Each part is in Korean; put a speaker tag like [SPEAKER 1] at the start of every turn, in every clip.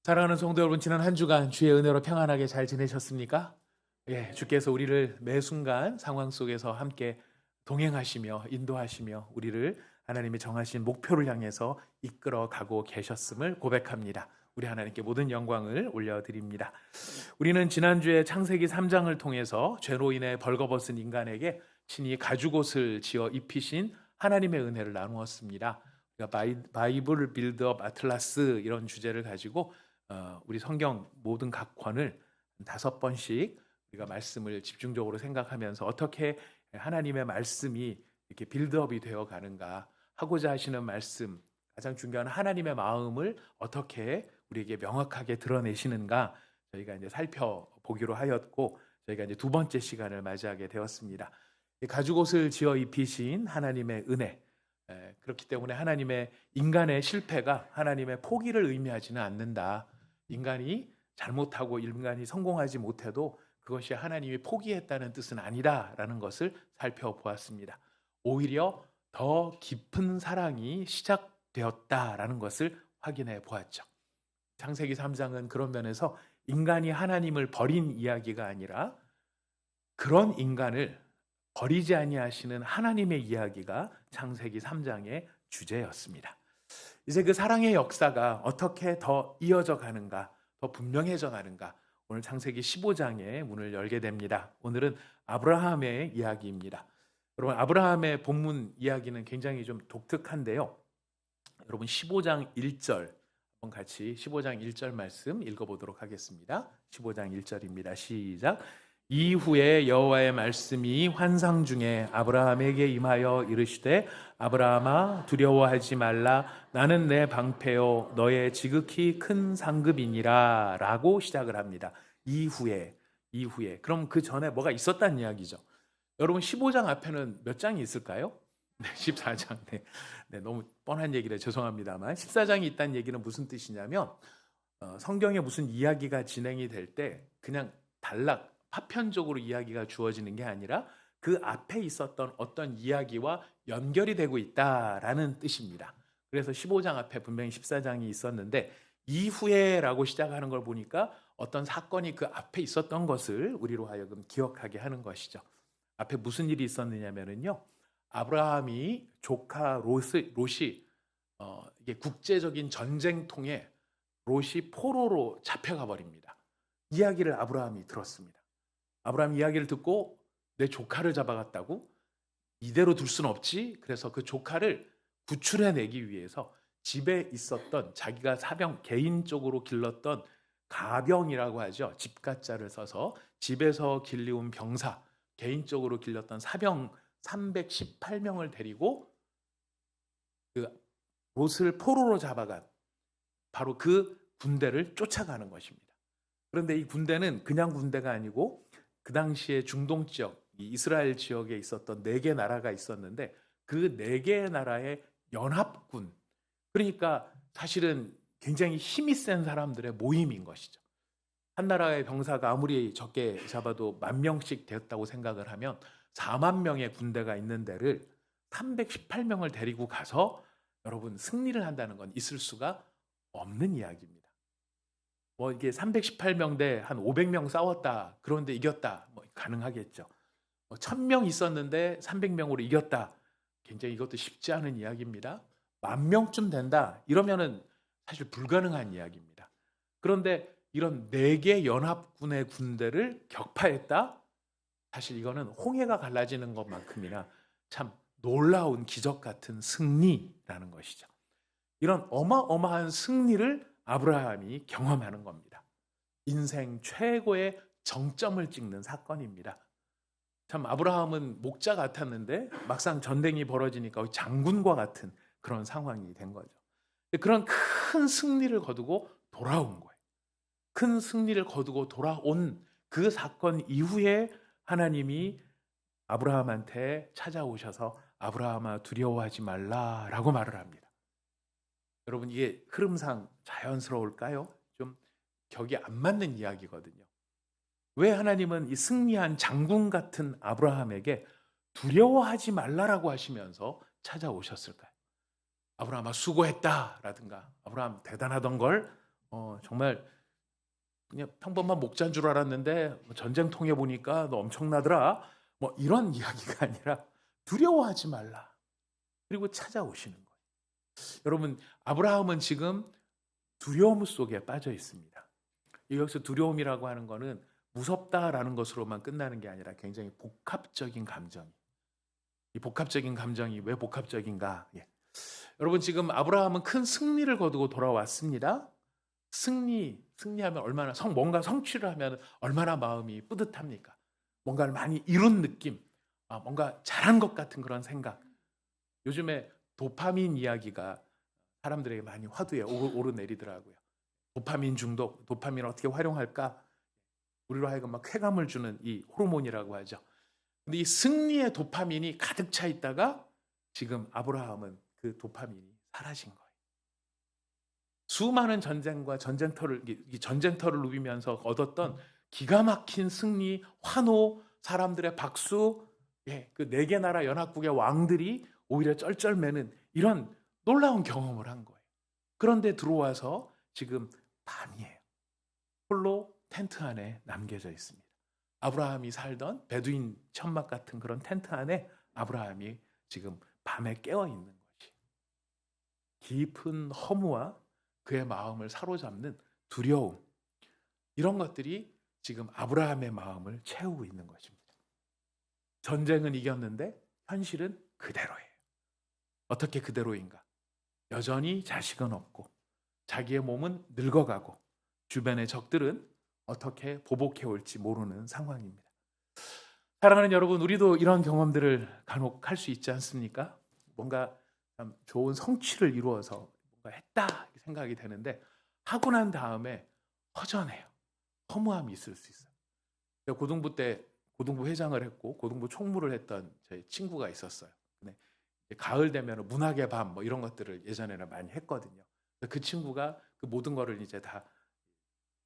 [SPEAKER 1] 사랑하는 성도 여러분, 지난 한 주간 주의 은혜로 평안하게 잘 지내셨습니까? 예, 주께서 우리를 매 순간 상황 속에서 함께 동행하시며 인도하시며 우리를 하나님이 정하신 목표를 향해서 이끌어 가고 계셨음을 고백합니다. 우리 하나님께 모든 영광을 올려드립니다. 우리는 지난주에 창세기 3장을 통해서 죄로 인해 벌거벗은 인간에게 친히 가죽옷을 지어 입히신 하나님의 은혜를 나누었습니다. 바이블 빌드업 아틀라스 이런 주제를 가지고 우리 성경 모든 각 권을 5번씩 우리가 말씀을 집중적으로 생각하면서 어떻게 하나님의 말씀이 이렇게 빌드업이 되어 가는가, 하고자 하시는 말씀, 가장 중요한 하나님의 마음을 어떻게 우리에게 명확하게 드러내시는가 저희가 이제 살펴보기로 하였고, 저희가 이제 2번째 시간을 맞이하게 되었습니다. 가죽옷을 지어 입히신 하나님의 은혜, 그렇기 때문에 하나님의 인간의 실패가 하나님의 포기를 의미하지는 않는다. 인간이 잘못하고 인간이 성공하지 못해도 그것이 하나님이 포기했다는 뜻은 아니다라는 것을 살펴보았습니다. 오히려 더 깊은 사랑이 시작되었다라는 것을 확인해 보았죠. 창세기 3장은 그런 면에서 인간이 하나님을 버린 이야기가 아니라 그런 인간을 버리지 아니하시는 하나님의 이야기가 창세기 3장의 주제였습니다. 이제 그 사랑의 역사가 어떻게 더 이어져 가는가, 더 분명해져 가는가, 오늘 창세기 15장의 문을 열게 됩니다. 오늘은 아브라함의 이야기입니다. 여러분, 아브라함의 본문 이야기는 굉장히 좀 독특한데요. 여러분 15장 1절 한번 같이 15장 1절 말씀 읽어보도록 하겠습니다. 15장 1절입니다. 시작. 이후에 여호와의 말씀이 환상 중에 아브라함에게 임하여 이르시되 아브라함아 두려워하지 말라 나는 내 방패요 너의 지극히 큰 상급이니라 라고 시작을 합니다. 이후에 그럼 그 전에 뭐가 있었다는 이야기죠. 여러분 15장 앞에는 몇 장이 있을까요? 네, 14장. 네, 너무 뻔한 얘기래 죄송합니다만 14장이 있다는 얘기는 무슨 뜻이냐면 성경에 무슨 이야기가 진행이 될 때 그냥 파편적으로 이야기가 주어지는 게 아니라 그 앞에 있었던 어떤 이야기와 연결이 되고 있다라는 뜻입니다. 그래서 15장 앞에 분명히 14장이 있었는데 이후에라고 시작하는 걸 보니까 어떤 사건이 그 앞에 있었던 것을 우리로 하여금 기억하게 하는 것이죠. 앞에 무슨 일이 있었느냐면요, 아브라함이 조카 롯이 이게 국제적인 전쟁통에 롯이 포로로 잡혀가 버립니다. 이야기를 아브라함이 들었습니다. 아브라함 이야기를 듣고 내 조카를 잡아갔다고? 이대로 둘 수는 없지. 그래서 그 조카를 구출해내기 위해서 집에 있었던 자기가 개인적으로 길렀던 가병이라고 하죠. 집가자를 써서 집에서 길리운 병사, 개인적으로 길렀던 사병 318명을 데리고 그 롯을 포로로 잡아간 바로 그 군대를 쫓아가는 것입니다. 그런데 이 군대는 그냥 군대가 아니고 그 당시에 중동 지역, 이스라엘 지역에 있었던 4개 나라가 있었는데 그 4개의 나라의 연합군, 그러니까 사실은 굉장히 힘이 센 사람들의 모임인 것이죠. 한 나라의 병사가 아무리 적게 잡아도 10,000명씩 되었다고 생각을 하면 4만 명의 군대가 있는 데를 318명을 데리고 가서 여러분 승리를 한다는 건 있을 수가 없는 이야기입니다. 뭐 이게 318명 대 한 500명 싸웠다, 그런데 이겼다, 뭐 가능하겠죠. 1000명 있었는데 300명으로 이겼다, 굉장히 이것도 쉽지 않은 이야기입니다. 10,000명쯤 된다 이러면은 사실 불가능한 이야기입니다. 그런데 이런 4개 연합군의 군대를 격파했다? 사실 이거는 홍해가 갈라지는 것만큼이나 참 놀라운 기적 같은 승리라는 것이죠. 이런 어마어마한 승리를 아브라함이 경험하는 겁니다. 인생 최고의 정점을 찍는 사건입니다. 참 아브라함은 목자 같았는데 막상 전쟁이 벌어지니까 장군과 같은 그런 상황이 된 거죠. 그런 큰 승리를 거두고 돌아온 거예요. 큰 승리를 거두고 돌아온 그 사건 이후에 하나님이 아브라함한테 찾아오셔서 아브라함아 두려워하지 말라라고 말을 합니다. 여러분 이게 흐름상 자연스러울까요? 좀 격이 안 맞는 이야기거든요. 왜 하나님은 이 승리한 장군 같은 아브라함에게 두려워하지 말라라고 하시면서 찾아오셨을까요? 아브라함아 수고했다라든가 아브라함 대단하던 걸 정말 그냥 평범한 목자인 줄 알았는데 뭐 전쟁통에 보니까 너 엄청나더라. 뭐 이런 이야기가 아니라 두려워하지 말라. 그리고 찾아오시는 거예요. 여러분, 아브라함은 지금 두려움 속에 빠져 있습니다. 여기서 두려움이라고 하는 거는 무섭다라는 것으로만 끝나는 게 아니라 굉장히 복합적인 감정이. 이 복합적인 감정이 왜 복합적인가? 여러분, 지금 아브라함은 큰 승리를 거두고 돌아왔습니다. 승리하면 얼마나 뭔가 성취를 하면 얼마나 마음이 뿌듯합니까? 뭔가를 많이 이룬 느낌, 뭔가 잘한 것 같은 그런 생각. 요즘에 도파민 이야기가 사람들에게 많이 화두에 오르내리더라고요. 도파민 중독, 도파민을 어떻게 활용할까? 우리로 하여금 막 쾌감을 주는 이 호르몬이라고 하죠. 근데 이 승리의 도파민이 가득 차 있다가 지금 아브라함은 그 도파민이 사라진 거예요. 수많은 전쟁과 전쟁터를 누비면서 얻었던 기가 막힌 승리, 환호, 사람들의 박수, 그 4개 나라 연합국의 왕들이 오히려 쩔쩔매는 이런 놀라운 경험을 한 거예요. 그런데 들어와서 지금 밤이에요. 홀로 텐트 안에 남겨져 있습니다. 아브라함이 살던 베두인 천막 같은 그런 텐트 안에 아브라함이 지금 밤에 깨어 있는 것이, 깊은 허무와 그의 마음을 사로잡는 두려움, 이런 것들이 지금 아브라함의 마음을 채우고 있는 것입니다. 전쟁은 이겼는데 현실은 그대로예요. 어떻게 그대로인가? 여전히 자식은 없고 자기의 몸은 늙어가고 주변의 적들은 어떻게 보복해 올지 모르는 상황입니다. 사랑하는 여러분, 우리도 이런 경험들을 간혹 할 수 있지 않습니까? 뭔가 참 좋은 성취를 이루어서 뭔가 했다 생각이 되는데 하고 난 다음에 허전해요. 허무함이 있을 수 있어요. 제가 고등부 때 고등부 회장을 했고 고등부 총무를 했던 제 친구가 있었어요. 근데 가을 되면 문학의 밤 뭐 이런 것들을 예전에는 많이 했거든요. 그 친구가 그 모든 거를 이제 다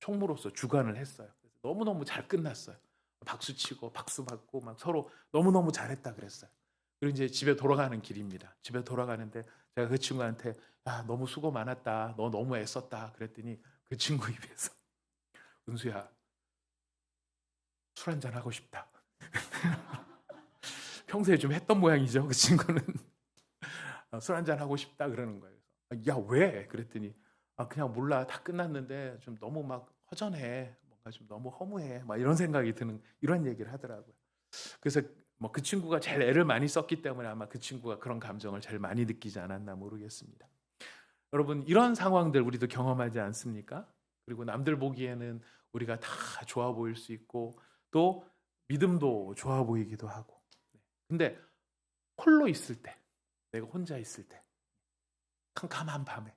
[SPEAKER 1] 총무로서 주관을 했어요. 그래서 너무너무 잘 끝났어요. 박수 치고 박수 받고 막 서로 너무너무 잘했다 그랬어요. 그리고 이제 집에 돌아가는 길입니다. 집에 돌아가는데 제가 그 친구한테 야, 너무 수고 많았다. 너 너무 애썼다. 그랬더니 그 친구 입에서 은수야, 술 한잔 하고 싶다. 평소에 좀 했던 모양이죠. 그 친구는 술 한잔 하고 싶다 그러는 거예요. 야, 왜? 그랬더니 그냥 몰라. 다 끝났는데 좀 너무 막 허전해. 뭔가 좀 너무 허무해. 막 이런 생각이 드는 이런 얘기를 하더라고요. 그래서 뭐 그 친구가 제일 애를 많이 썼기 때문에 아마 그 친구가 그런 감정을 제일 많이 느끼지 않았나 모르겠습니다. 여러분, 이런 상황들 우리도 경험하지 않습니까? 그리고 남들 보기에는 우리가 다 좋아 보일 수 있고 또 믿음도 좋아 보이기도 하고. 근데 홀로 있을 때, 내가 혼자 있을 때, 캄캄한 밤에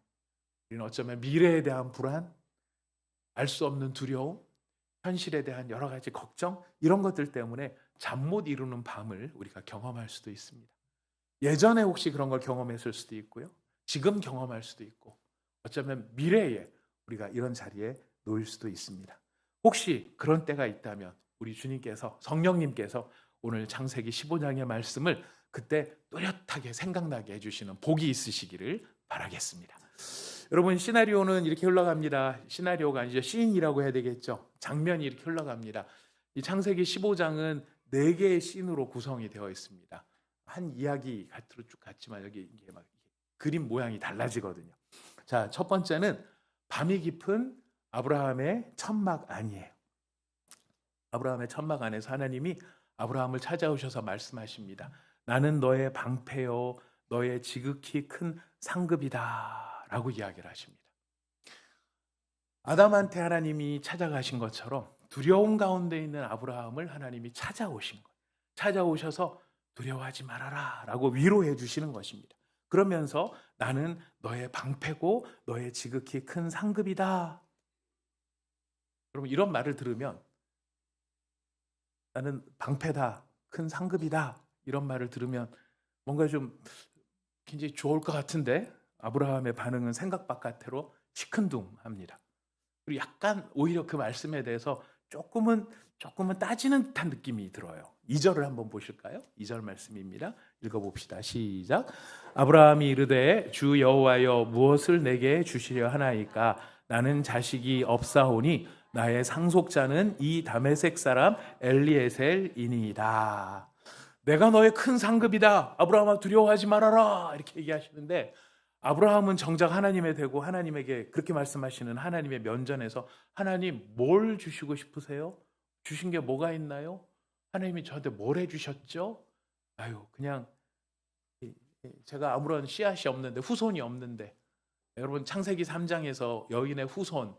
[SPEAKER 1] 우리는 어쩌면 미래에 대한 불안, 알 수 없는 두려움, 현실에 대한 여러 가지 걱정, 이런 것들 때문에 잠 못 이루는 밤을 우리가 경험할 수도 있습니다. 예전에 혹시 그런 걸 경험했을 수도 있고요. 지금 경험할 수도 있고 어쩌면 미래에 우리가 이런 자리에 놓일 수도 있습니다. 혹시 그런 때가 있다면 우리 주님께서, 성령님께서 오늘 창세기 15장의 말씀을 그때 또렷하게 생각나게 해주시는 복이 있으시기를 바라겠습니다. 여러분, 시나리오는 이렇게 흘러갑니다. 시나리오가 아니죠. 씬이라고 해야 되겠죠. 장면이 이렇게 흘러갑니다. 이 창세기 15장은 4개의 씬으로 구성이 되어 있습니다. 한 이야기 같으로 쭉 갔지만 여기 이게 막 그림 모양이 달라지거든요. 자, 첫 번째는 밤이 깊은 아브라함의 천막 안이에요. 아브라함의 천막 안에서 하나님이 아브라함을 찾아오셔서 말씀하십니다. 나는 너의 방패요, 너의 지극히 큰 상급이다 라고 이야기를 하십니다. 아담한테 하나님이 찾아가신 것처럼 두려움 가운데 있는 아브라함을 하나님이 찾아오신 거예요. 찾아오셔서 두려워하지 말아라 라고 위로해 주시는 것입니다. 그러면서 나는 너의 방패고 너의 지극히 큰 상급이다. 여러분, 이런 말을 들으면 나는 방패다, 큰 상급이다, 이런 말을 들으면 뭔가 좀 굉장히 좋을 것 같은데 아브라함의 반응은 생각 바깥으로 시큰둥합니다. 그리고 약간 오히려 그 말씀에 대해서 조금은 따지는 듯한 느낌이 들어요. 2절을 한번 보실까요? 2절 말씀입니다. 읽어봅시다. 시작. 아브라함이 이르되 주 여호와여 무엇을 내게 주시려 하나이까? 나는 자식이 없사오니 나의 상속자는 이 다메섹 사람 엘리에셀이니이다. 내가 너의 큰 상급이다. 아브라함아 두려워하지 말아라. 이렇게 얘기하시는데 아브라함은 정작 하나님의 대고 하나님에게 그렇게 말씀하시는 하나님의 면전에서 하나님 뭘 주시고 싶으세요? 주신 게 뭐가 있나요? 하나님이 저한테 뭘 해주셨죠? 아유 그냥 제가 아무런 씨앗이 없는데 후손이 없는데 여러분 창세기 3장에서 여인의 후손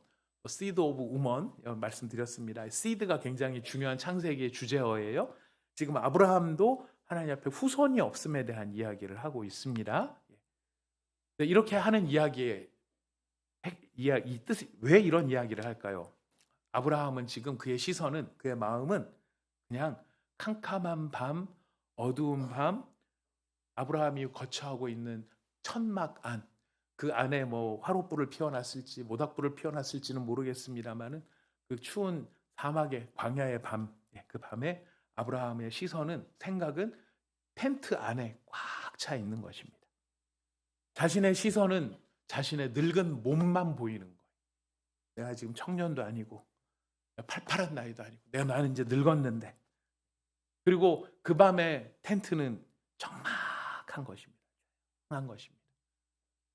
[SPEAKER 1] seed of woman 말씀드렸습니다. seed가 굉장히 중요한 창세기의 주제어예요. 지금 아브라함도 하나님 앞에 후손이 없음에 대한 이야기를 하고 있습니다. 이렇게 하는 이야기의 이 뜻이 왜 이런 이야기를 할까요? 아브라함은 지금 그의 시선은 그의 마음은 그냥 캄캄한 밤, 어두운 밤, 아브라함이 거처하고 있는 천막 안, 그 안에 뭐 화롯불을 피워놨을지 모닥불을 피워놨을지는 모르겠습니다만은 그 추운 사막의 광야의 밤, 그 밤에 아브라함의 시선은 생각은 텐트 안에 꽉 차 있는 것입니다. 자신의 시선은 자신의 늙은 몸만 보이는 거예요. 내가 지금 청년도 아니고 팔팔한 나이도 아니고 나는 이제 늙었는데 그리고 그 밤에 텐트는 적막한 것입니다. 조용한 것입니다.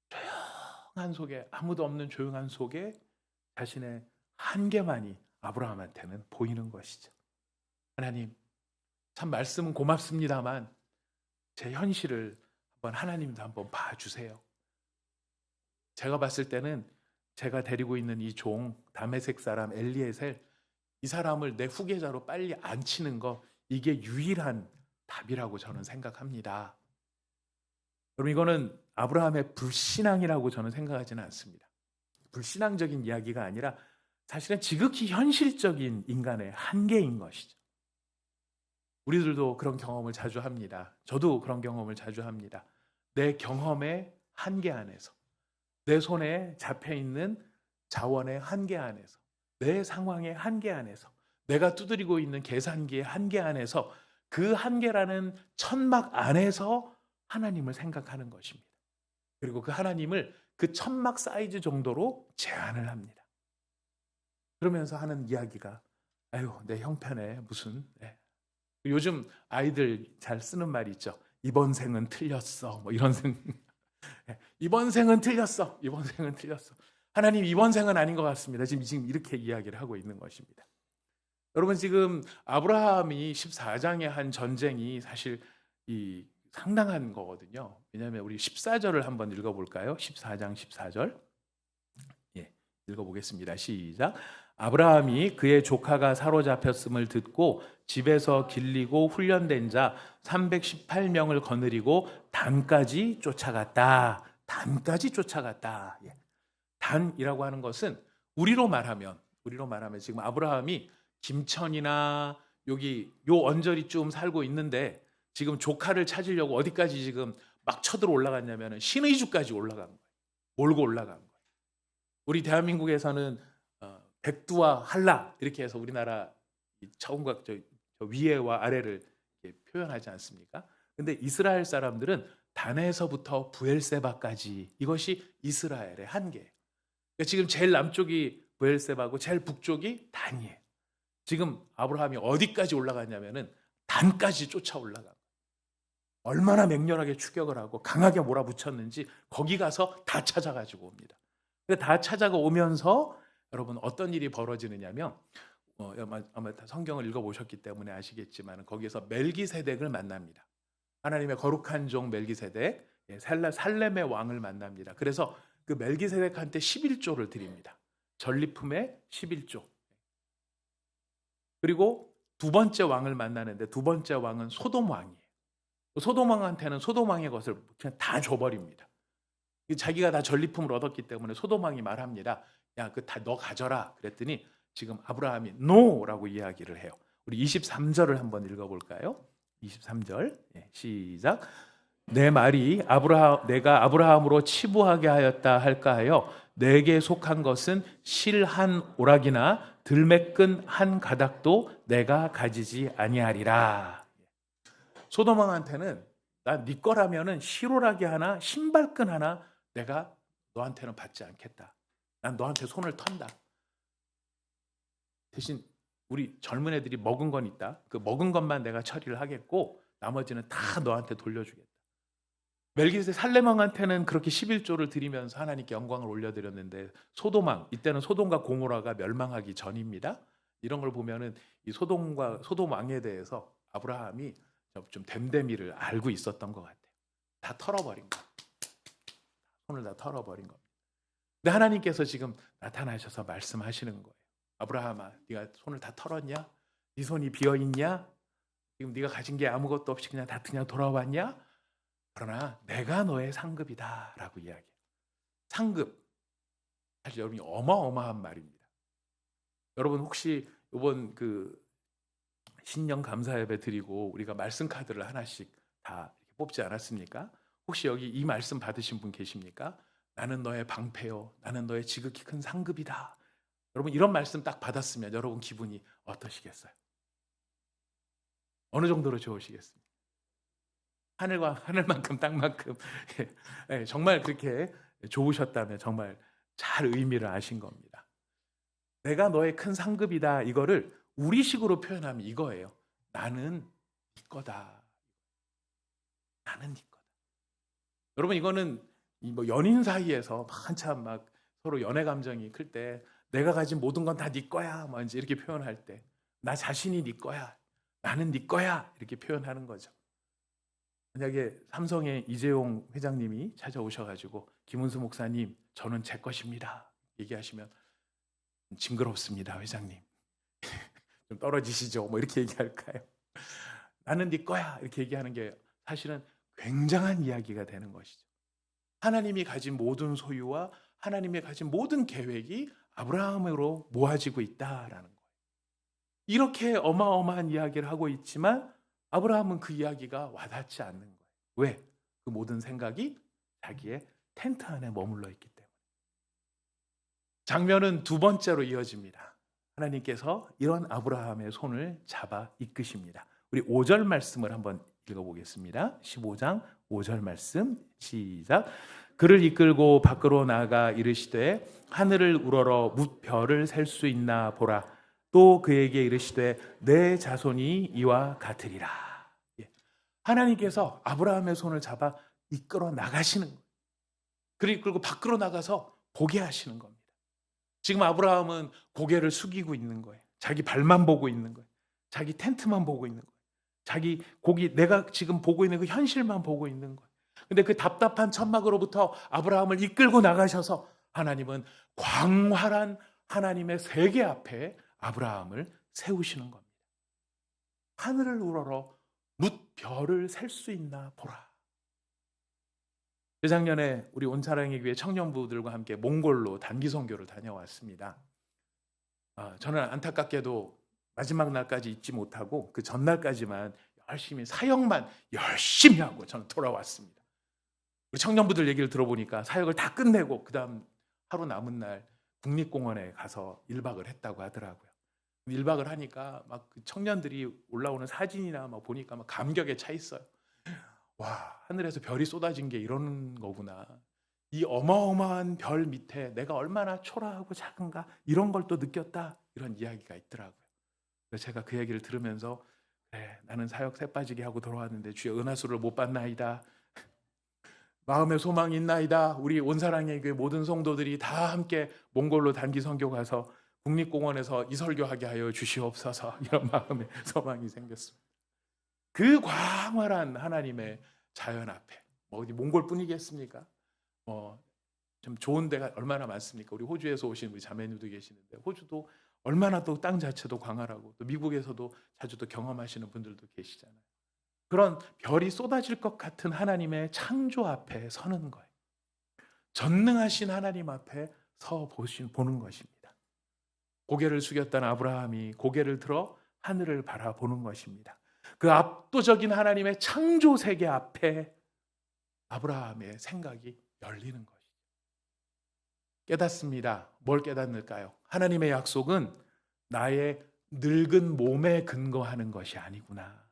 [SPEAKER 1] 조용한 속에 아무도 없는 조용한 속에 자신의 한계만이 아브라함한테는 보이는 것이죠. 하나님 참 말씀은 고맙습니다만 제 현실을 한번 하나님도 한번 봐주세요. 제가 봤을 때는 제가 데리고 있는 이 종 다메섹 사람 엘리에셀 이 사람을 내 후계자로 빨리 앉히는 거 이게 유일한 답이라고 저는 생각합니다. 여러분 이거는 아브라함의 불신앙이라고 저는 생각하지는 않습니다. 불신앙적인 이야기가 아니라 사실은 지극히 현실적인 인간의 한계인 것이죠. 우리들도 그런 경험을 자주 합니다. 저도 그런 경험을 자주 합니다. 내 경험의 한계 안에서 내 손에 잡혀있는 자원의 한계 안에서 내 상황의 한계 안에서 내가 두드리고 있는 계산기의 한계 안에서 그 한계라는 천막 안에서 하나님을 생각하는 것입니다. 그리고 그 하나님을 그 천막 사이즈 정도로 제한을 합니다. 그러면서 하는 이야기가 아유 내 형편에 무슨 요즘 아이들 잘 쓰는 말이 있죠. 이번 생은 틀렸어. 뭐 이런 생 이번 생은 틀렸어. 이번 생은 틀렸어. 하나님 이번 생은 아닌 것 같습니다. 지금 이렇게 이야기를 하고 있는 것입니다. 여러분 지금 아브라함이 14장의 한 전쟁이 사실 이 상당한 거거든요. 왜냐하면 우리 14절을 한번 읽어볼까요? 14장 14절 읽어보겠습니다. 시작. 아브라함이 그의 조카가 사로잡혔음을 듣고 집에서 길리고 훈련된 자 318명을 거느리고 단까지 쫓아갔다. 단까지 쫓아갔다. 단이라고 하는 것은 우리로 말하면 지금 아브라함이 김천이나 여기 요 언저리쯤 살고 있는데 지금 조카를 찾으려고 어디까지 지금 막 쳐들어 올라갔냐면 신의주까지 올라간 거예요. 몰고 올라간 거예요. 우리 대한민국에서는 백두와 한라 이렇게 해서 우리나라 처음과 저 위에와 아래를 표현하지 않습니까? 근데 이스라엘 사람들은 단에서부터 부엘세바까지 이것이 이스라엘의 한계예요. 그러니까 지금 제일 남쪽이 부엘세바고 제일 북쪽이 단이에요. 지금 아브라함이 어디까지 올라갔냐면은 단까지 쫓아 올라간 거예요. 얼마나 맹렬하게 추격을 하고 강하게 몰아붙였는지 거기 가서 다 찾아가지고 옵니다. 다 찾아가 오면서 여러분 어떤 일이 벌어지느냐면 아마 성경을 읽어보셨기 때문에 아시겠지만 거기에서 멜기세덱을 만납니다. 하나님의 거룩한 종 멜기세덱, 살렘의 왕을 만납니다. 그래서 그 멜기세덱한테 11조를 드립니다. 전리품의 11조. 그리고 두 번째 왕을 만나는데 두 번째 왕은 소돔 왕이에요. 소돔 왕한테는 소돔 왕의 것을 그냥 다 줘버립니다. 자기가 다 전리품을 얻었기 때문에 소돔 왕이 말합니다. 야, 그 다 너 가져라. 그랬더니 지금 아브라함이 노라고 이야기를 해요. 우리 23절을 한번 읽어볼까요? 23절 시작. 내 말이 내가 아브라함으로 치부하게 하였다 할까 하여 내게 속한 것은 실 한 오락이나 들매끈 한 가닥도 내가 가지지 아니하리라. 소돔 왕한테는 나 네 거라면은 실오라기 하나 신발끈 하나 내가 너한테는 받지 않겠다. 난 너한테 손을 턴다. 대신 우리 젊은 애들이 먹은 건 있다. 그 먹은 것만 내가 처리를 하겠고 나머지는 다 너한테 돌려주겠다. 멜기세 살레망한테는 그렇게 11조를 드리면서 하나님께 영광을 올려드렸는데 소돔왕, 이때는 소돔과 고모라가 멸망하기 전입니다. 이런 걸 보면은 이 소돔 왕에 대해서 아브라함이 좀 됨됨이를 알고 있었던 것 같아요. 다 털어버린 거, 손을 다 털어버린 겁니다. 근데 하나님께서 지금 나타나셔서 말씀하시는 거예요. 아브라함아, 네가 손을 다 털었냐? 네 손이 비어 있냐? 지금 네가 가진 게 아무것도 없이 그냥 돌아왔냐? 그러나 내가 너의 상급이다라고 이야기해요. 상급, 사실 여러분이 어마어마한 말입니다. 여러분 혹시 이번 그 신년 감사 예배 드리고 우리가 말씀 카드를 하나씩 다 이렇게 뽑지 않았습니까? 혹시 여기 이 말씀 받으신 분 계십니까? 나는 너의 방패요, 나는 너의 지극히 큰 상급이다. 여러분 이런 말씀 딱 받았으면 여러분 기분이 어떠시겠어요? 어느 정도로 좋으시겠습니까? 하늘만큼 땅만큼 정말 그렇게 좋으셨다면 정말 잘 의미를 아신 겁니다. 내가 너의 큰 상급이다, 이거를 우리식으로 표현하면 이거예요. 나는 네 거다. 나는 네 거다. 여러분 이거는 뭐 연인 사이에서 한참 막 서로 연애 감정이 클 때 내가 가진 모든 건 다 네 거야, 뭐 이제 이렇게 표현할 때 나 자신이 네 거야, 나는 네 거야, 이렇게 표현하는 거죠. 만약에 삼성의 이재용 회장님이 찾아오셔가지고 김은수 목사님, 저는 제 것입니다 얘기하시면 징그럽습니다 회장님, 좀 떨어지시죠, 뭐 이렇게 얘기할까요? 나는 네 거야 이렇게 얘기하는 게 사실은 굉장한 이야기가 되는 것이죠. 하나님이 가진 모든 소유와 하나님이 가진 모든 계획이 아브라함으로 모아지고 있다라는 거예요. 이렇게 어마어마한 이야기를 하고 있지만 아브라함은 그 이야기가 와닿지 않는 거예요. 왜? 그 모든 생각이 자기의 텐트 안에 머물러 있기 때문에. 장면은 두 번째로 이어집니다. 하나님께서 이런 아브라함의 손을 잡아 이끄십니다. 우리 5절 말씀을 한번 읽어보겠습니다. 15장 5절 말씀 시작. 그를 이끌고 밖으로 나가 이르시되 하늘을 우러러 무별을 셀 수 있나 보라. 또 그에게 이르시되 내 자손이 이와 같으리라. 하나님께서 아브라함의 손을 잡아 이끌어 나가시는 거예요. 그를 이끌고 밖으로 나가서 보게 하시는 겁니다. 지금 아브라함은 고개를 숙이고 있는 거예요. 자기 발만 보고 있는 거예요. 자기 텐트만 보고 있는 거예요. 자기 내가 지금 보고 있는 그 현실만 보고 있는 거예요. 근데 그 답답한 천막으로부터 아브라함을 이끌고 나가셔서 하나님은 광활한 하나님의 세계 앞에 아브라함을 세우시는 겁니다. 하늘을 우러러 뭇별을 셀 수 있나 보라. 재작년에 우리 온사랑의 교회 청년부들과 함께 몽골로 단기 선교를 다녀왔습니다. 저는 안타깝게도 마지막 날까지 잊지 못하고 그 전날까지만 열심히 사역만 열심히 하고 저는 돌아왔습니다. 우리 청년부들 얘기를 들어보니까 사역을 다 끝내고 그 다음 하루 남은 날 국립공원에 가서 1박을 했다고 하더라고요. 1박을 하니까 막 그 청년들이 올라오는 사진이나 막 보니까 막 감격에 차 있어요. 와, 하늘에서 별이 쏟아진 게 이런 거구나. 이 어마어마한 별 밑에 내가 얼마나 초라하고 작은가, 이런 걸 또 느꼈다, 이런 이야기가 있더라고요. 그래서 제가 그 얘기를 들으면서 그래, 나는 사역 새 빠지게 하고 돌아왔는데 주의 은하수를 못 봤나이다. 마음의 소망이 있나이다. 우리 온사랑의 교회 모든 성도들이 다 함께 몽골로 단기 선교 가서 국립공원에서 이설교하게 하여 주시옵소서, 이런 마음의 소망이 생겼습니다. 그 광활한 하나님의 자연 앞에 어디 몽골뿐이겠습니까? 좀 좋은 데가 얼마나 많습니까? 우리 호주에서 오신 우리 자매님도 계시는데 호주도 얼마나 또 땅 자체도 광활하고 또 미국에서도 자주 또 경험하시는 분들도 계시잖아요. 그런 별이 쏟아질 것 같은 하나님의 창조 앞에 서는 거예요. 전능하신 하나님 앞에 보는 것입니다. 고개를 숙였던 아브라함이 고개를 들어 하늘을 바라보는 것입니다. 그 압도적인 하나님의 창조 세계 앞에 아브라함의 생각이 열리는 것이죠. 깨닫습니다. 뭘 깨닫을까요? 하나님의 약속은 나의 늙은 몸에 근거하는 것이 아니구나.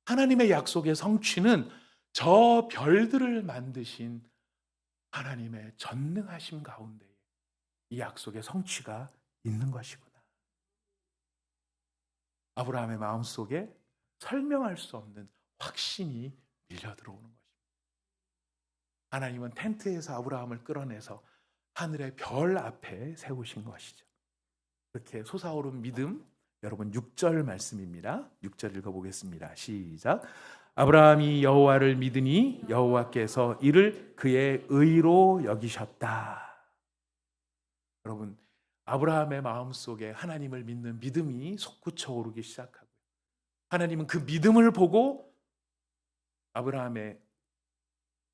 [SPEAKER 1] 하나님의 약속의 성취는 저 별들을 만드신 하나님의 전능하심 가운데 이 약속의 성취가 있는 것이구나. 아브라함의 마음속에 설명할 수 없는 확신이 밀려 들어오는 것입니다. 하나님은 텐트에서 아브라함을 끌어내서 하늘의 별 앞에 세우신 것이죠. 그렇게 솟아오른 믿음, 여러분 6절 말씀입니다. 6절 읽어보겠습니다. 시작. 아브라함이 여호와를 믿으니 여호와께서 이를 그의 의로 여기셨다. 여러분, 아브라함의 마음속에 하나님을 믿는 믿음이 솟구쳐 오르기 시작하고요. 하나님은 그 믿음을 보고 아브라함의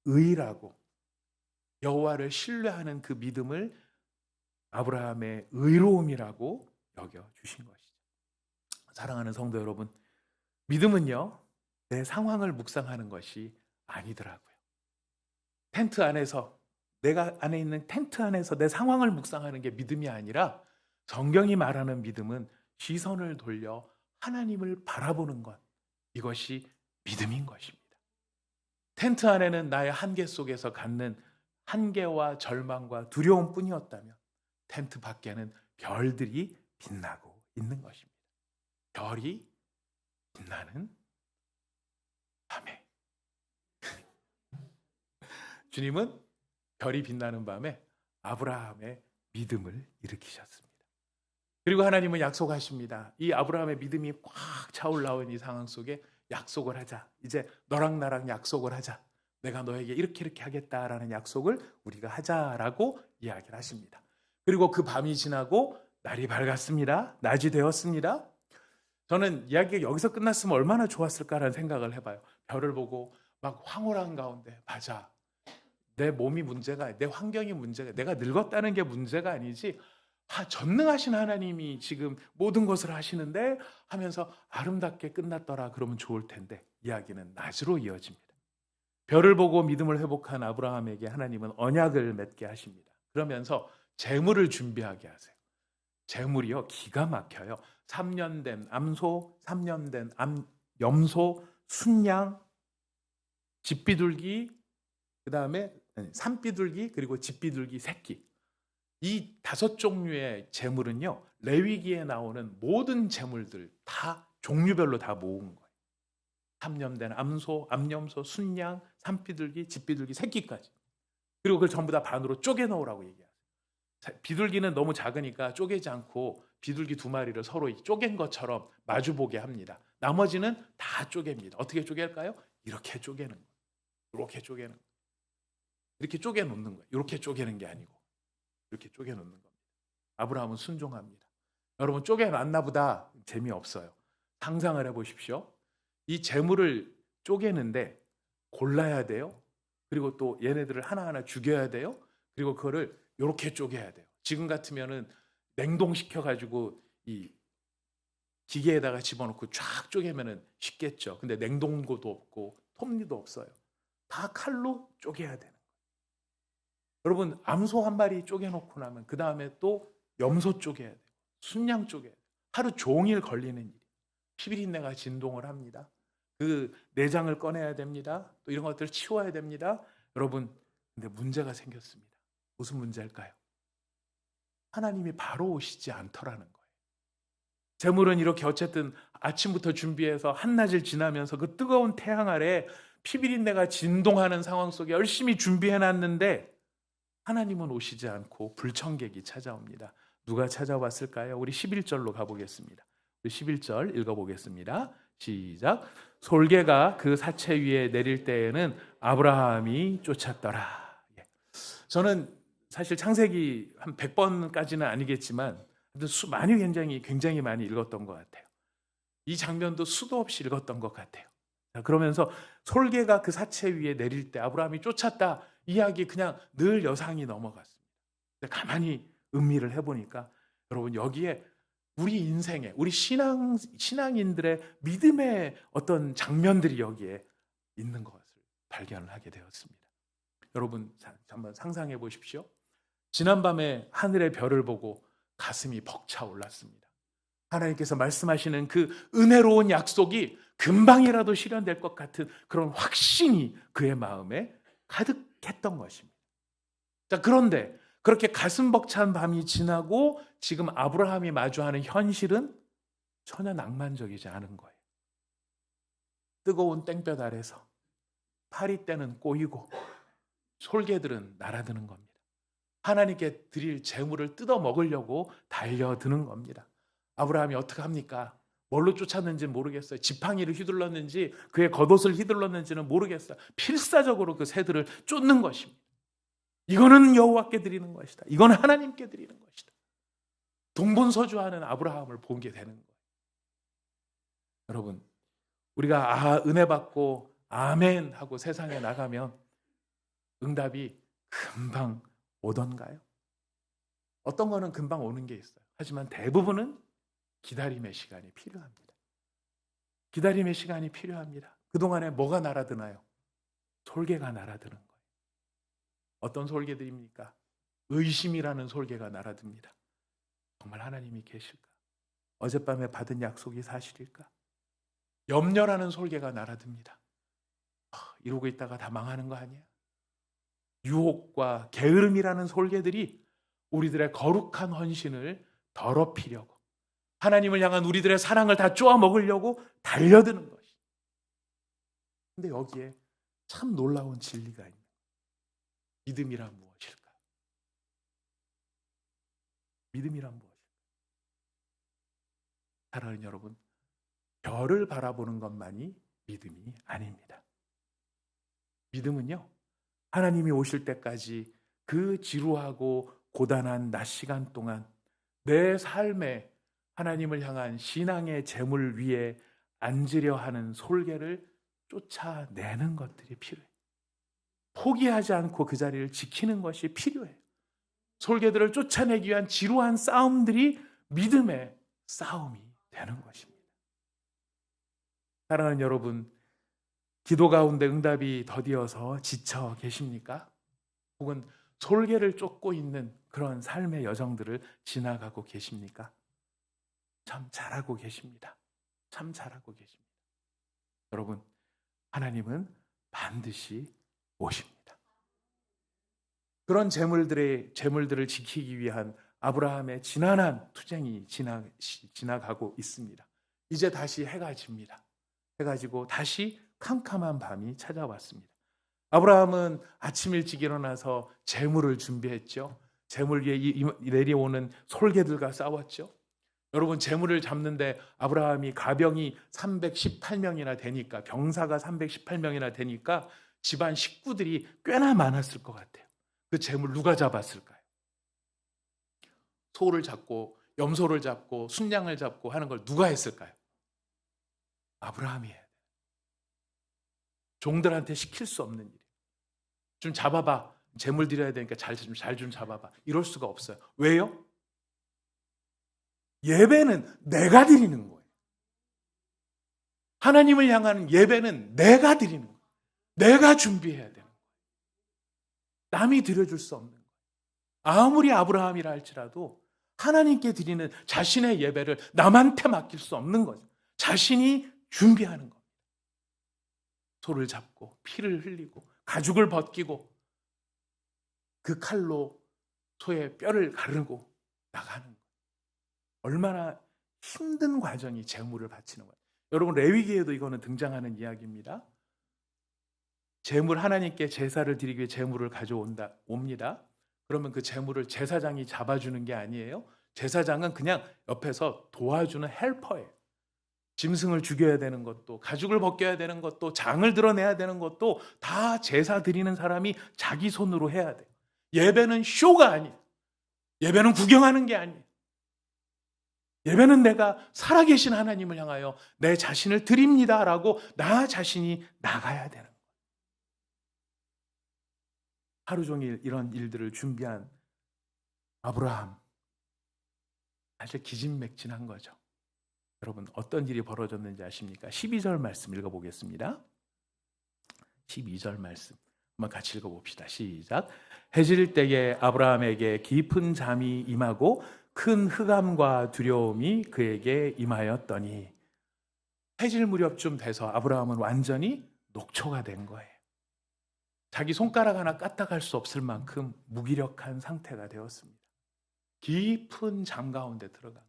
[SPEAKER 1] 의라고, 여호와를 신뢰하는 그 믿음을 아브라함의 의로움이라고 여겨주신 것이죠. 사랑하는 성도 여러분, 믿음은요, 내 상황을 묵상하는 것이 아니더라고요. 텐트 안에서, 내가 안에 있는 텐트 안에서 내 상황을 묵상하는 게 믿음이 아니라, 성경이 말하는 믿음은 시선을 돌려 하나님을 바라보는 것, 이것이 믿음인 것입니다. 텐트 안에는 나의 한계 속에서 갖는 한계와 절망과 두려움뿐이었다면 텐트 밖에는 별들이 빛나고 있는 것입니다. 별이 빛나는 밤에 주님은 별이 빛나는 밤에 아브라함의 믿음을 일으키셨습니다. 그리고 하나님은 약속하십니다. 이 아브라함의 믿음이 꽉 차올라온 이 상황 속에 약속을 하자. 이제 너랑 나랑 약속을 하자. 내가 너에게 이렇게 하겠다라는 약속을 우리가 하자라고 이야기를 하십니다. 그리고 그 밤이 지나고 날이 밝았습니다. 낮이 되었습니다. 저는 이야기가 여기서 끝났으면 얼마나 좋았을까라는 생각을 해봐요. 별을 보고 막 황홀한 가운데, 맞아, 내 몸이 문제가, 내 환경이 문제가, 내가 늙었다는 게 문제가 아니지, 전능하신 하나님이 지금 모든 것을 하시는데 하면서 아름답게 끝났더라 그러면 좋을 텐데, 이야기는 낮으로 이어집니다. 별을 보고 믿음을 회복한 아브라함에게 하나님은 언약을 맺게 하십니다. 그러면서 재물을 준비하게 하세요. 재물이요, 기가 막혀요. 3년 된 암소, 3년 된 염소, 순양, 집비둘기, 그 다음에 산비둘기, 그리고 집비둘기 새끼. 이 5종류의 재물은요, 레위기에 나오는 모든 재물들 다 종류별로 다 모은 거예요. 3년 된 암소, 암염소, 순양, 산비둘기, 집비둘기 새끼까지. 그리고 그걸 전부 다 반으로 쪼개 넣으라고 얘기해요. 비둘기는 너무 작으니까 쪼개지 않고 비둘기 2마리를 서로 쪼갠 것처럼 마주보게 합니다. 나머지는 다 쪼갭니다. 어떻게 쪼갤까요? 이렇게 쪼개는 거예요. 이렇게 쪼개는 거예요. 이렇게 쪼개 놓는 거예요. 이렇게 쪼개는 게 아니고 이렇게 쪼개 놓는 겁니다. 아브라함은 순종합니다. 여러분, 쪼개놨나 보다 재미없어요. 상상을 해보십시오. 이 재물을 쪼개는데 골라야 돼요. 그리고 또 얘네들을 하나하나 죽여야 돼요. 그리고 그거를 이렇게 쪼개야 돼요. 지금 같으면은 냉동시켜가지고 이 기계에다가 집어넣고 쫙 쪼개면은 쉽겠죠. 근데 냉동고도 없고 톱니도 없어요. 다 칼로 쪼개야 되는 거예요. 여러분, 암소 한 마리 쪼개놓고 나면 그 다음에 또 염소 쪼개야 돼요. 순양 쪼개야 돼요. 하루 종일 걸리는 일이. 11인내가 진동을 합니다. 그 내장을 꺼내야 됩니다. 또 이런 것들을 치워야 됩니다. 여러분, 근데 문제가 생겼습니다. 무슨 문제일까요? 하나님이 바로 오시지 않더라는 거예요. 재물은 이렇게 어쨌든 아침부터 준비해서 한낮을 지나면서 그 뜨거운 태양 아래 피비린내가 진동하는 상황 속에 열심히 준비해놨는데 하나님은 오시지 않고 불청객이 찾아옵니다. 누가 찾아왔을까요? 우리 11절로 가보겠습니다. 우리 11절 읽어보겠습니다. 시작. 솔개가 그 사체 위에 내릴 때에는 아브라함이 쫓았더라. 저는 사실 창세기 한 100번까지는 아니겠지만 굉장히 많이 읽었던 것 같아요. 이 장면도 수도 없이 읽었던 것 같아요. 그러면서 솔개가 그 사체 위에 내릴 때 아브라함이 쫓았다, 이야기 그냥 늘 여상이 넘어갔습니다. 근데 가만히 음미를 해보니까 여러분, 여기에 우리 인생에, 우리 신앙인들의 믿음의 어떤 장면들이 여기에 있는 것을 발견을 하게 되었습니다. 여러분, 한번 상상해 보십시오. 지난밤에 하늘의 별을 보고 가슴이 벅차 올랐습니다. 하나님께서 말씀하시는 그 은혜로운 약속이 금방이라도 실현될 것 같은 그런 확신이 그의 마음에 가득했던 것입니다. 자, 그런데 그렇게 가슴 벅찬 밤이 지나고 지금 아브라함이 마주하는 현실은 전혀 낭만적이지 않은 거예요. 뜨거운 땡볕 아래서 파리떼는 꼬이고 솔개들은 날아드는 겁니다. 하나님께 드릴 재물을 뜯어 먹으려고 달려드는 겁니다. 아브라함이 어떻게 합니까? 뭘로 쫓았는지는 모르겠어요. 지팡이를 휘둘렀는지 그의 겉옷을 휘둘렀는지는 모르겠어요. 필사적으로 그 새들을 쫓는 것입니다. 이거는 여호와께 드리는 것이다. 이건 하나님께 드리는 것이다. 동분서주하는 아브라함을 보게 되는 거예요. 여러분, 우리가 은혜 받고 아멘 하고 세상에 나가면 응답이 금방 오던가요? 어떤 거는 금방 오는 게 있어요. 하지만 대부분은 기다림의 시간이 필요합니다. 기다림의 시간이 필요합니다. 그동안에 뭐가 날아드나요? 솔개가 날아드는 거예요. 어떤 솔개들입니까? 의심이라는 솔개가 날아듭니다. 정말 하나님이 계실까? 어젯밤에 받은 약속이 사실일까? 염려라는 솔개가 날아듭니다. 이러고 있다가 다 망하는 거 아니야? 유혹과 게으름이라는 솔개들이 우리들의 거룩한 헌신을 더럽히려고, 하나님을 향한 우리들의 사랑을 다 쪼아 먹으려고 달려드는 것이. 근데 여기에 참 놀라운 진리가 있는 거예요. 믿음이란 무엇일까? 믿음이란 무엇일까? 사랑하는 여러분, 별을 바라보는 것만이 믿음이 아닙니다. 믿음은요, 하나님이 오실 때까지 그 지루하고 고단한 낮 시간 동안 내 삶에 하나님을 향한 신앙의 재물 위에 앉으려 하는 솔개를 쫓아내는 것들이 필요해요. 포기하지 않고 그 자리를 지키는 것이 필요해요. 솔개들을 쫓아내기 위한 지루한 싸움들이 믿음의 싸움이 되는 것입니다. 사랑하는 여러분, 기도 가운데 응답이 더디어서 지쳐 계십니까? 혹은 솔개를 쫓고 있는 그런 삶의 여정들을 지나가고 계십니까? 참 잘하고 계십니다. 참 잘하고 계십니다. 여러분, 하나님은 반드시 오십니다. 그런 재물들을 지키기 위한 아브라함의 지난한 투쟁이 지나가고 있습니다. 이제 다시 해가 집니다. 해가 지고 다시 캄캄한 밤이 찾아왔습니다. 아브라함은 아침 일찍 일어나서 재물을 준비했죠. 재물 위에 내려오는 솔개들과 싸웠죠. 여러분, 재물을 잡는데 아브라함이 가병이 318명이나 되니까, 병사가 318명이나 되니까 집안 식구들이 꽤나 많았을 것 같아요. 그 재물 누가 잡았을까요? 소를 잡고 염소를 잡고 순양을 잡고 하는 걸 누가 했을까요? 아브라함이 해야 돼요. 종들한테 시킬 수 없는 일이에요. 좀 잡아봐. 재물 드려야 되니까 잘 좀 잡아봐. 이럴 수가 없어요. 왜요? 예배는 내가 드리는 거예요. 하나님을 향하는 예배는 내가 드리는 거예요. 내가 준비해야 되는 거예요. 남이 드려줄 수 없는 거예요. 아무리 아브라함이라 할지라도 하나님께 드리는 자신의 예배를 남한테 맡길 수 없는 거죠. 자신이 준비하는 겁니다. 소를 잡고 피를 흘리고 가죽을 벗기고 그 칼로 소의 뼈를 가르고 나가는 거예요. 얼마나 힘든 과정이 재물을 바치는 거예요. 여러분, 레위기에도 이거는 등장하는 이야기입니다. 재물, 하나님께 제사를 드리기 위해 재물을 옵니다. 그러면 그 재물을 제사장이 잡아주는 게 아니에요. 제사장은 그냥 옆에서 도와주는 헬퍼예요. 짐승을 죽여야 되는 것도, 가죽을 벗겨야 되는 것도, 장을 드러내야 되는 것도 다 제사 드리는 사람이 자기 손으로 해야 돼요. 예배는 쇼가 아니에요. 예배는 구경하는 게 아니에요. 예배는 내가 살아계신 하나님을 향하여 내 자신을 드립니다라고 나 자신이 나가야 되는 거예요. 하루 종일 이런 일들을 준비한 아브라함, 사실 기진맥진한 거죠. 여러분, 어떤 일이 벌어졌는지 아십니까? 12절 말씀 읽어보겠습니다. 12절 말씀 한번 같이 읽어봅시다. 시작. 해질 때에 아브라함에게 깊은 잠이 임하고 큰 흑암과 두려움이 그에게 임하였더니, 해질 무렵쯤 돼서 아브라함은 완전히 녹초가 된 거예요. 자기 손가락 하나 까딱할 수 없을 만큼 무기력한 상태가 되었습니다. 깊은 잠 가운데 들어가.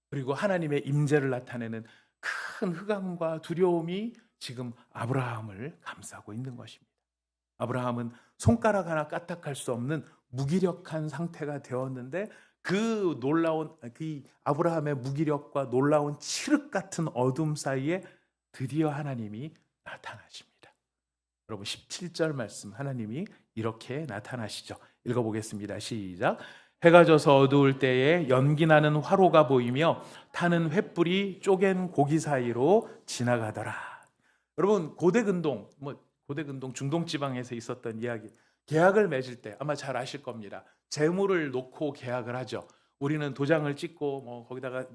[SPEAKER 1] 그리고 하나님의 임재를 나타내는 큰 흑암과 두려움이 지금 아브라함을 감싸고 있는 것입니다. 아브라함은 손가락 하나 까딱할 수 없는 무기력한 상태가 되었는데 그 놀라운 그 아브라함의 무기력과 놀라운 칠흑 같은 어둠 사이에 드디어 하나님이 나타나십니다. 여러분 17절 말씀 하나님이 이렇게 나타나시죠. 읽어보겠습니다. 시작. 해가 져서 어두울 때에 연기 나는 화로가 보이며 타는 횃불이 쪼갠 고기 사이로 지나가더라. 여러분 고대 근동 중동 지방에서 있었던 이야기. 계약을 맺을 때 아마 잘 아실 겁니다. 재물을 놓고 계약을 하죠. 우리는 도장을 찍고 거기다가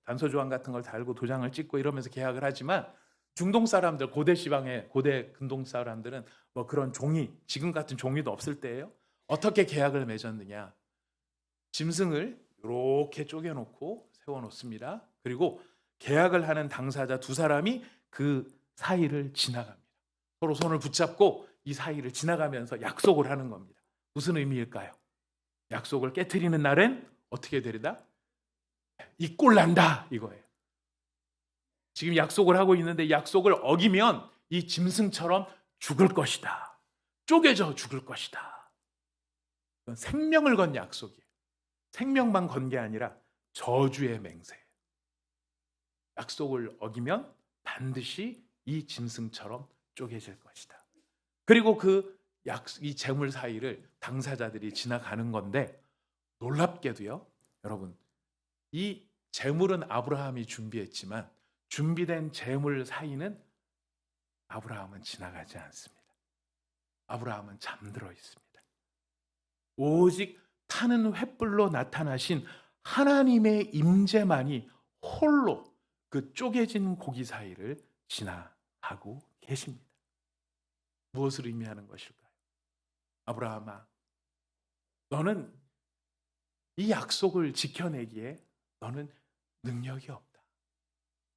[SPEAKER 1] 단서 조항 같은 걸 달고 도장을 찍고 이러면서 계약을 하지만 중동 사람들, 고대 지방의 고대 근동 사람들은 그런 종이, 지금 같은 종이도 없을 때예요. 어떻게 계약을 맺었느냐? 짐승을 이렇게 쪼개놓고 세워놓습니다. 그리고 계약을 하는 당사자 두 사람이 그 사이를 지나갑니다. 서로 손을 붙잡고 이 사이를 지나가면서 약속을 하는 겁니다. 무슨 의미일까요? 약속을 깨트리는 날엔 어떻게 되리다? 이 꼴 난다 이거예요. 지금 약속을 하고 있는데 약속을 어기면 이 짐승처럼 죽을 것이다. 쪼개져 죽을 것이다. 이건 생명을 건 약속이에요. 생명만 건 게 아니라 저주의 맹세예요. 약속을 어기면 반드시 이 짐승처럼 쪼개질 것이다. 그리고 이 재물 사이를 당사자들이 지나가는 건데 놀랍게도요. 여러분 이 재물은 아브라함이 준비했지만 준비된 재물 사이는 아브라함은 지나가지 않습니다. 아브라함은 잠들어 있습니다. 오직 타는 횃불로 나타나신 하나님의 임재만이 홀로 그 쪼개진 고기 사이를 지나가고 계십니다. 무엇을 의미하는 것일까요? 아브라함아, 너는 이 약속을 지켜내기에 너는 능력이 없다.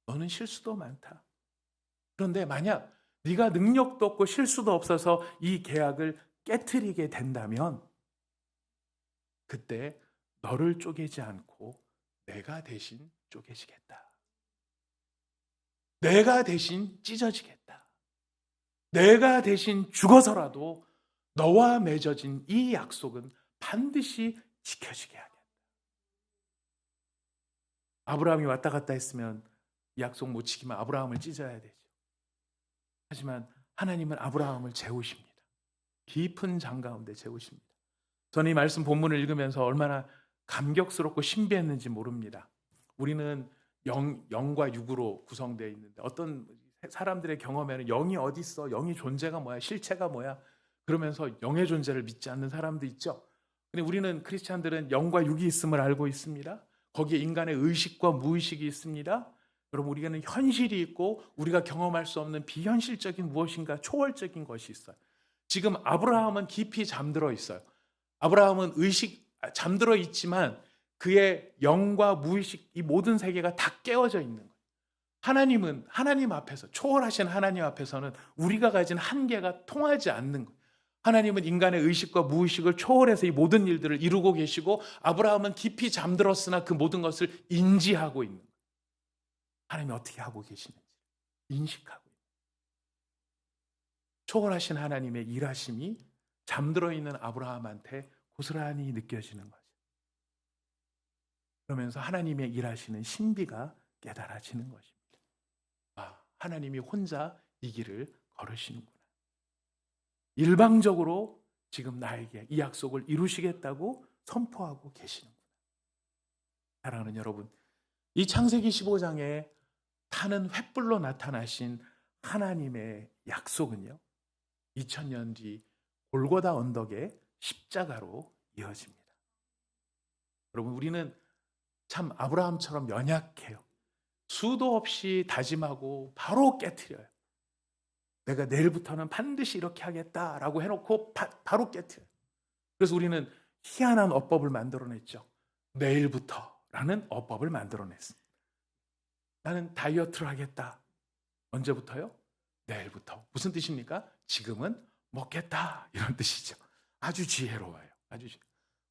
[SPEAKER 1] 너는 실수도 많다. 그런데 만약 네가 능력도 없고 실수도 없어서 이 계약을 깨트리게 된다면 그때 너를 쪼개지 않고 내가 대신 쪼개지겠다. 내가 대신 찢어지겠다. 내가 대신 죽어서라도 너와 맺어진 이 약속은 반드시 지켜지게 하겠다. 아브라함이 왔다 갔다 했으면 이 약속 못 지키면 아브라함을 찢어야 되죠. 하지만 하나님은 아브라함을 재우십니다. 깊은 잠 가운데 재우십니다. 저는 이 말씀 본문을 읽으면서 얼마나 감격스럽고 신비했는지 모릅니다. 우리는 영과 육으로 구성되어 있는데 어떤 사람들의 경험에는 영이 어디 있어? 영이 존재가 뭐야? 실체가 뭐야? 그러면서 영의 존재를 믿지 않는 사람도 있죠. 근데 우리는 크리스찬들은 영과 육이 있음을 알고 있습니다. 거기에 인간의 의식과 무의식이 있습니다. 여러분 우리는 현실이 있고 우리가 경험할 수 없는 비현실적인 무엇인가 초월적인 것이 있어요. 지금 아브라함은 깊이 잠들어 있어요. 아브라함은 잠들어 있지만 그의 영과 무의식 이 모든 세계가 다 깨어져 있는 거예요. 하나님은 하나님 앞에서 초월하신 하나님 앞에서는 우리가 가진 한계가 통하지 않는 거예요. 하나님은 인간의 의식과 무의식을 초월해서 이 모든 일들을 이루고 계시고 아브라함은 깊이 잠들었으나 그 모든 것을 인지하고 있는 거예요. 하나님이 어떻게 하고 계시는지 인식하고 있는 거예요. 초월하신 하나님의 일하심이 잠들어 있는 아브라함한테 고스란히 느껴지는 거죠. 그러면서 하나님의 일하시는 신비가 깨달아지는 것입니다. 하나님이 혼자 이 길을 걸으시는구나. 일방적으로 지금 나에게 이 약속을 이루시겠다고 선포하고 계시는구나. 사랑하는 여러분, 이 창세기 15장에 타는 횃불로 나타나신 하나님의 약속은요, 2000년 뒤 골고다 언덕의 십자가로 이어집니다. 여러분, 우리는 참 아브라함처럼 연약해요. 수도 없이 다짐하고 바로 깨트려요. 내가 내일부터는 반드시 이렇게 하겠다라고 해놓고 바로 깨트려요. 그래서 우리는 희한한 어법을 만들어냈죠. 내일부터라는 어법을 만들어냈습니다. 나는 다이어트를 하겠다. 언제부터요? 내일부터. 무슨 뜻입니까? 지금은 먹겠다 이런 뜻이죠. 아주 지혜로워요.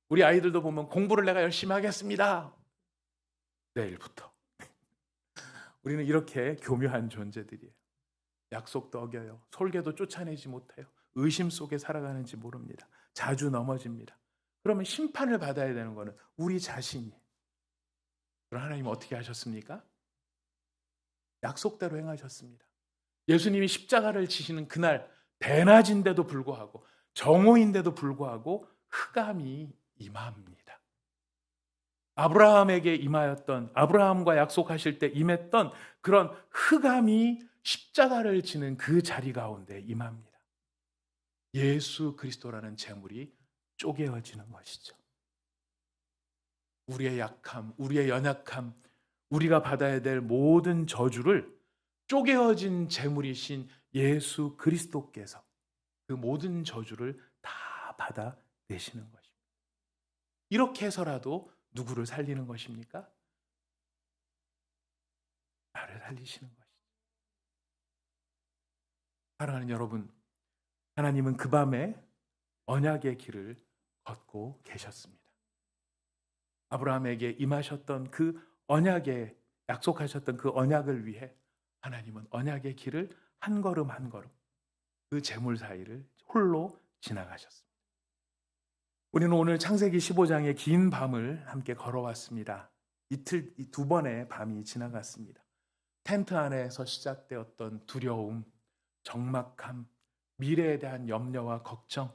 [SPEAKER 1] 우리 아이들도 보면 공부를 내가 열심히 하겠습니다. 내일부터. 우리는 이렇게 교묘한 존재들이에요. 약속도 어겨요. 솔개도 쫓아내지 못해요. 의심 속에 살아가는지 모릅니다. 자주 넘어집니다. 그러면 심판을 받아야 되는 것은 우리 자신이에요. 그럼 하나님은 어떻게 하셨습니까? 약속대로 행하셨습니다. 예수님이 십자가를 지시는 그날 대낮인데도 불구하고 정오인데도 불구하고 흑암이 임합니다. 아브라함에게 임하였던, 아브라함과 약속하실 때 임했던 그런 흑암이 십자가를 지는 그 자리 가운데 임합니다. 예수 그리스도라는 재물이 쪼개어지는 것이죠. 우리의 약함, 우리의 연약함, 우리가 받아야 될 모든 저주를 쪼개어진 재물이신 예수 그리스도께서 그 모든 저주를 다 받아내시는 것입니다. 이렇게 해서라도 누구를 살리는 것입니까? 나를 살리시는 것이죠. 사랑하는 여러분, 하나님은 그 밤에 언약의 길을 걷고 계셨습니다. 아브라함에게 임하셨던 그 언약에 약속하셨던 그 언약을 위해 하나님은 언약의 길을 한 걸음 한 걸음 그 재물 사이를 홀로 지나가셨습니다. 우리는 오늘 창세기 15장의 긴 밤을 함께 걸어왔습니다. 이틀, 두 번의 밤이 지나갔습니다. 텐트 안에서 시작되었던 두려움, 적막함, 미래에 대한 염려와 걱정,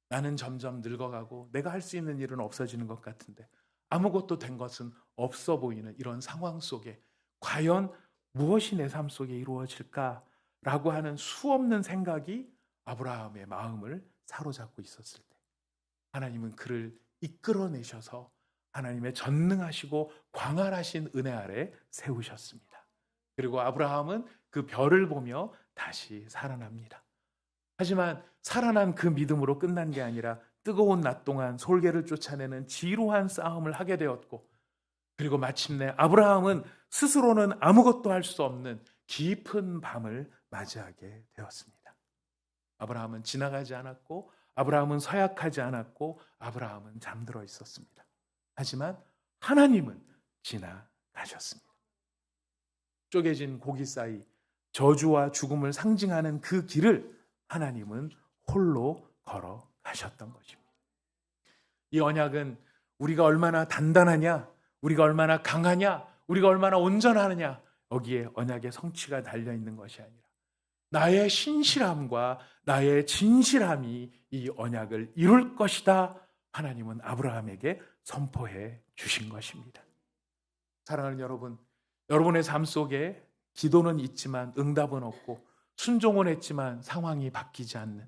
[SPEAKER 1] 나는 점점 늙어가고 내가 할 수 있는 일은 없어지는 것 같은데 아무것도 된 것은 없어 보이는 이런 상황 속에 과연 무엇이 내 삶 속에 이루어질까라고 하는 수없는 생각이 아브라함의 마음을 사로잡고 있었을 때 하나님은 그를 이끌어내셔서 하나님의 전능하시고 광활하신 은혜 아래 세우셨습니다. 그리고 아브라함은 그 별을 보며 다시 살아납니다. 하지만 살아난 그 믿음으로 끝난 게 아니라 뜨거운 낮 동안 솔개를 쫓아내는 지루한 싸움을 하게 되었고, 그리고 마침내 아브라함은 스스로는 아무것도 할 수 없는 깊은 밤을 맞이하게 되었습니다. 아브라함은 지나가지 않았고, 아브라함은 서약하지 않았고, 아브라함은 잠들어 있었습니다. 하지만 하나님은 지나가셨습니다. 쪼개진 고기 사이 저주와 죽음을 상징하는 그 길을 하나님은 홀로 걸어가셨던 것입니다. 이 언약은 우리가 얼마나 단단하냐, 우리가 얼마나 강하냐, 우리가 얼마나 온전하느냐, 여기에 언약의 성취가 달려있는 것이 아니라 나의 신실함과 나의 진실함이 이 언약을 이룰 것이다, 하나님은 아브라함에게 선포해 주신 것입니다. 사랑하는 여러분, 여러분의 삶 속에 기도는 있지만 응답은 없고, 순종은 했지만 상황이 바뀌지 않는,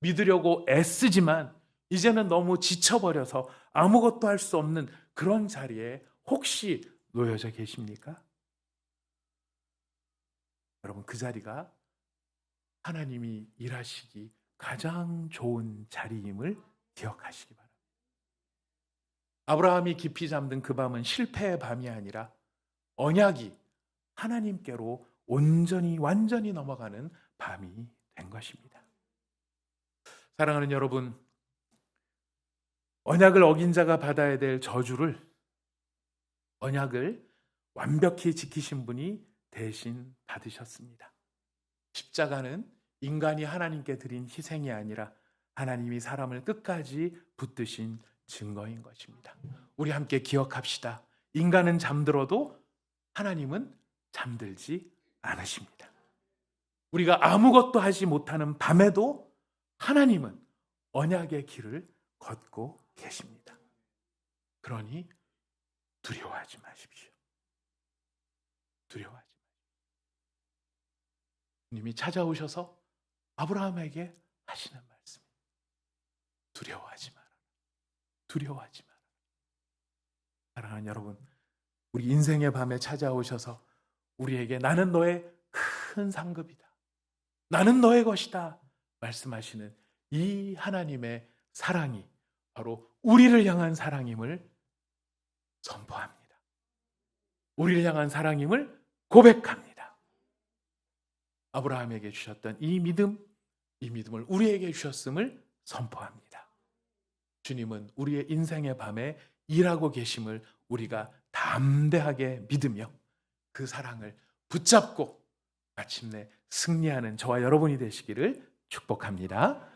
[SPEAKER 1] 믿으려고 애쓰지만 이제는 너무 지쳐버려서 아무것도 할 수 없는 그런 자리에 혹시 놓여져 계십니까? 여러분, 그 자리가 하나님이 일하시기 가장 좋은 자리임을 기억하시기 바랍니다. 아브라함이 깊이 잠든 그 밤은 실패의 밤이 아니라 언약이 하나님께로 온전히 완전히 넘어가는 밤이 된 것입니다. 사랑하는 여러분, 언약을 어긴 자가 받아야 될 저주를 언약을 완벽히 지키신 분이 대신 받으셨습니다. 십자가는 인간이 하나님께 드린 희생이 아니라 하나님이 사람을 끝까지 붙드신 증거인 것입니다. 우리 함께 기억합시다. 인간은 잠들어도 하나님은 잠들지 않으십니다. 우리가 아무것도 하지 못하는 밤에도 하나님은 언약의 길을 걷고 계십니다. 그러니 두려워하지 마십시오. 두려워하지 마십시오. 주님이 찾아오셔서 아브라함에게 하시는 말씀, 두려워하지 마라. 두려워하지 마라. 사랑하는 여러분, 우리 인생의 밤에 찾아오셔서 우리에게 나는 너의 큰 상급이다, 나는 너의 것이다 말씀하시는 이 하나님의 사랑이 바로 우리를 향한 사랑임을 선포합니다. 우리를 향한 사랑임을 고백합니다. 아브라함에게 주셨던 이 믿음, 이 믿음을 우리에게 주셨음을 선포합니다. 주님은 우리의 인생의 밤에 일하고 계심을 우리가 담대하게 믿으며 그 사랑을 붙잡고 마침내 승리하는 저와 여러분이 되시기를 축복합니다.